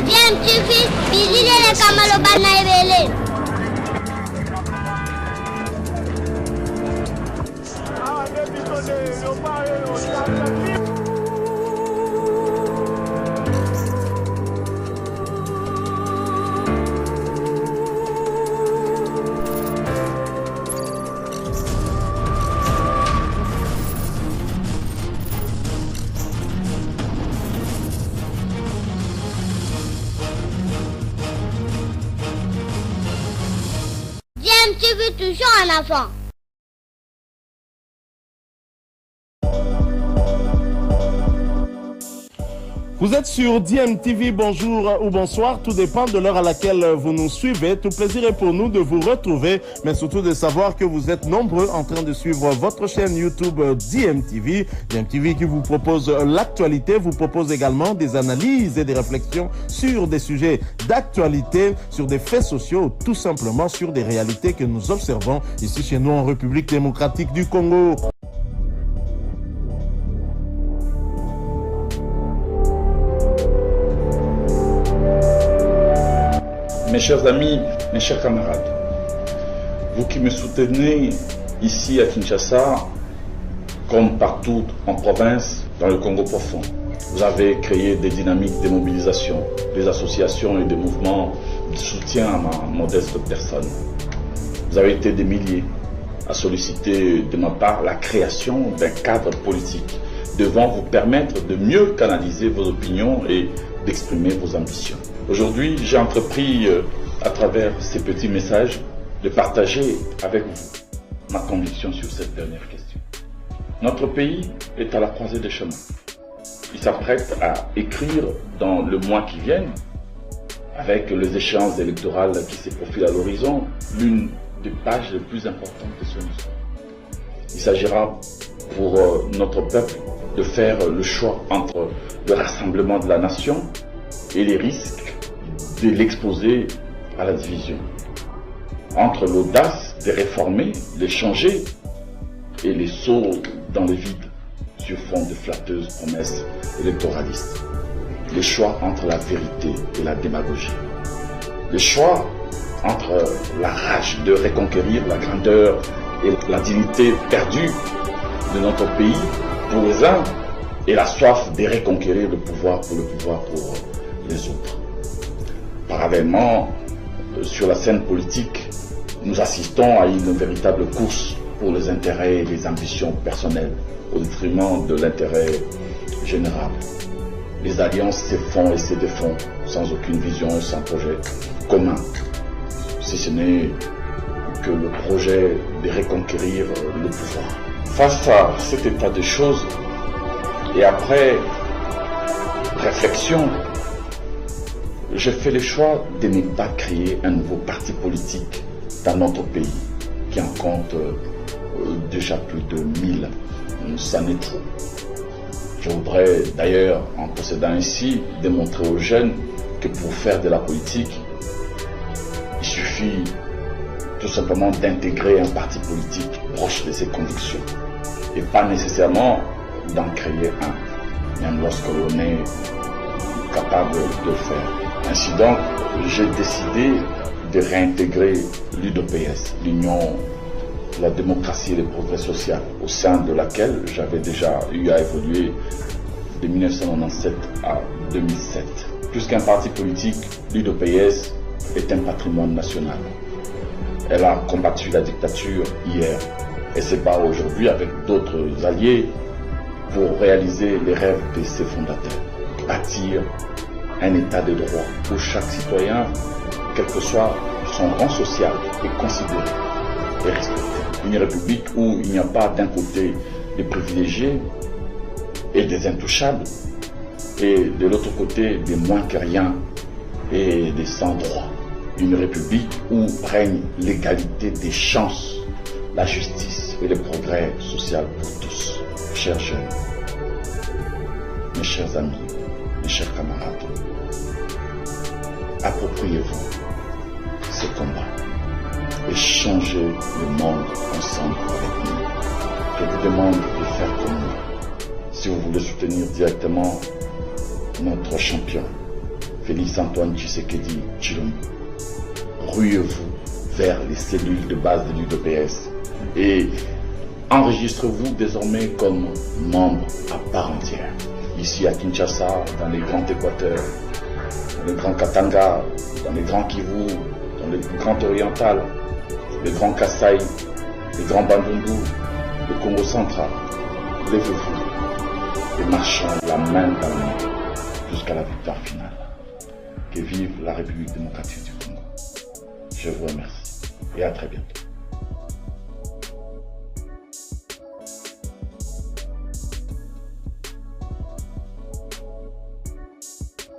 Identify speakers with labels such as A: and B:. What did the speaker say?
A: DMTV, bilile kamalo bana ebele. DMTV toujours en avant.
B: Vous êtes sur DMTV, bonjour ou bonsoir, tout dépend de l'heure à laquelle vous nous suivez. Tout plaisir est pour nous de vous retrouver, mais surtout de savoir que vous êtes nombreux en train de suivre votre chaîne YouTube DMTV. DMTV qui vous propose l'actualité, vous propose également des analyses et des réflexions sur des sujets d'actualité, sur des faits sociaux, tout simplement sur des réalités que nous observons ici chez nous en République démocratique du Congo.
C: Mes chers amis, mes chers camarades, vous qui me soutenez ici à Kinshasa, comme partout en province, dans le Congo profond, vous avez créé des dynamiques de mobilisation, des associations et des mouvements de soutien à ma modeste personne. Vous avez été des milliers à solliciter de ma part la création d'un cadre politique devant vous permettre de mieux canaliser vos opinions et d'exprimer vos ambitions. Aujourd'hui, j'ai entrepris, à travers ces petits messages, de partager avec vous ma conviction sur cette dernière question. Notre pays est à la croisée des chemins. Il s'apprête à écrire dans le mois qui vient, avec les échéances électorales qui se profilent à l'horizon, l'une des pages les plus importantes de son histoire. Il s'agira pour notre peuple de faire le choix entre le rassemblement de la nation et les risques de l'exposer à la division, entre l'audace de réformer, de changer et les sauts dans le vide sur fond de flatteuses promesses électoralistes. Le choix entre la vérité et la démagogie. Le choix entre la rage de reconquérir la grandeur et la dignité perdue de notre pays pour les uns et la soif de reconquérir le pouvoir pour les autres. Parallèlement, sur la scène politique, nous assistons à une véritable course pour les intérêts et les ambitions personnelles au détriment de l'intérêt général. Les alliances se font et se défont sans aucune vision et sans projet commun, si ce n'est que le projet de reconquérir le pouvoir. Face à cet état de choses, et après réflexion, j'ai fait le choix de ne pas créer un nouveau parti politique dans notre pays, qui en compte déjà plus de 1000. Ça n'est trop. Je voudrais d'ailleurs, en procédant ainsi, démontrer aux jeunes que pour faire de la politique, il suffit tout simplement d'intégrer un parti politique proche de ses convictions et pas nécessairement d'en créer un, même lorsque l'on est capable de le faire. Ainsi donc, j'ai décidé de réintégrer l'UDPS, l'Union de la démocratie et le progrès social, au sein de laquelle j'avais déjà eu à évoluer de 1997 à 2007. Plus qu'un parti politique, l'UDPS est un patrimoine national. Elle a combattu la dictature hier et se bat aujourd'hui avec d'autres alliés pour réaliser les rêves de ses fondateurs. Bâtir un état de droit où chaque citoyen, quel que soit son rang social, est considéré et respecté. Une république où il n'y a pas d'un côté des privilégiés et des intouchables et de l'autre côté des moins que rien et des sans droit. Une république où règne l'égalité des chances, la justice et le progrès social pour tous. Chers jeunes, mes chers amis, mes chers camarades, appropriez-vous ce combat et changez le monde ensemble avec nous. Je vous demande de faire comme nous. Si vous voulez soutenir directement notre champion, Félix Antoine Tshisekedi Tshilombo. Ruez-vous vers les cellules de base de l'UDPS et enregistrez-vous désormais comme membre à part entière. Ici à Kinshasa, dans les grands Équateurs, dans les grands Katanga, dans les grands Kivu, dans les grands Orientales, les grands Kasaï, les grands Bandundu, le Congo central. Levez-vous et marchons la main dans la main jusqu'à la victoire finale. Que vive la République démocratique du Congo. Je vous remercie et à très bientôt.